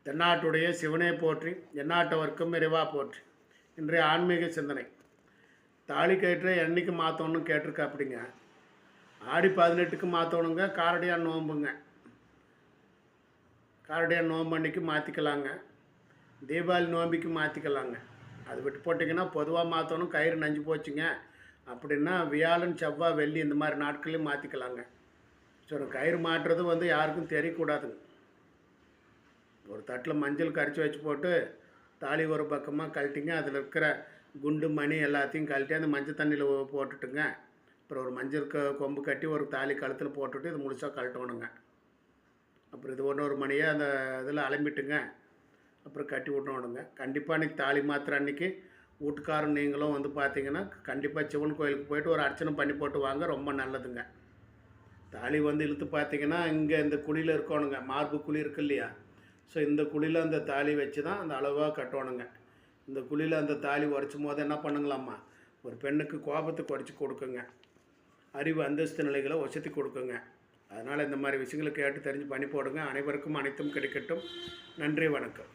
தென்னாட்டுடைய சிவனே போற்றி, எந்நாட்டவர்க்கும் இறைவா போற்றி. இன்றைய ஆன்மீக சிந்தனை. தாலி கயிற்றை என்னைக்கு மாற்றணும்னு கேட்டிருக்கா அப்படிங்க. ஆடி 18க்கு மாற்றணுங்க. காரடியான் நோம்புங்க. காரடியான் நோம்பு அன்னைக்கு மாற்றிக்கலாங்க. தீபாவளி நோம்பிக்கு மாற்றிக்கலாங்க. அது விட்டு போட்டிங்கன்னா பொதுவாக மாற்றணும். கயிறு நஞ்சு போச்சுங்க அப்படின்னா வியாழன், செவ்வாய், வெள்ளி இந்த மாதிரி நாட்களையும் மாற்றிக்கலாங்க. ஸோ கயிறு மாட்டுறது யாருக்கும் தெரியக்கூடாதுங்க. ஒரு தட்டில் மஞ்சள் கரைச்சி வச்சு போட்டு தாலி ஒரு பக்கமாக கழட்டிங்க. அதில் இருக்கிற குண்டு மணி எல்லாத்தையும் கழட்டி அந்த மஞ்சள் தண்ணியில் போட்டுட்டுங்க. அப்புறம் ஒரு மஞ்சள் கொம்பு கட்டி ஒரு தாலி கழுத்தில் போட்டுட்டு இது முழுசாக கழட்டணுங்க. அப்புறம் இது ஒரு மணியாக அந்த இதில் அலம்பிட்டுங்க. அப்புறம் கட்டி விட்டணுங்க. கண்டிப்பாக அன்றைக்கி தாலி மாத்திர அன்றைக்கி வீட்டுக்காரன் நீங்களும் பார்த்தீங்கன்னா கண்டிப்பாக சிவன் கோயிலுக்கு போய்ட்டு ஒரு அர்ச்சனை பண்ணி போட்டு வாங்க. ரொம்ப நல்லதுங்க. தாலி இழுத்து பார்த்தீங்கன்னா இங்கே இந்த குழியில் இருக்கணுங்க. மார்பு குழி இருக்கு இல்லையா? ஸோ இந்த குழியில் அந்த தாலி வச்சு தான் அந்த அளவாக கட்டணுங்க. இந்த குழியில் அந்த தாலி உரைச்சும் போது என்ன பண்ணுங்களாம்மா, ஒரு பெண்ணுக்கு கோபத்தை குறைச்சி கொடுக்குங்க. அறிவு அந்தஸ்து நிலைகளை வசதி கொடுக்குங்க. அதனால் இந்த மாதிரி விஷயங்களை கேட்டு தெரிஞ்சு பண்ணி போடுங்க. அனைவருக்கும் அனைத்தும் கிடைக்கட்டும். நன்றி, வணக்கம்.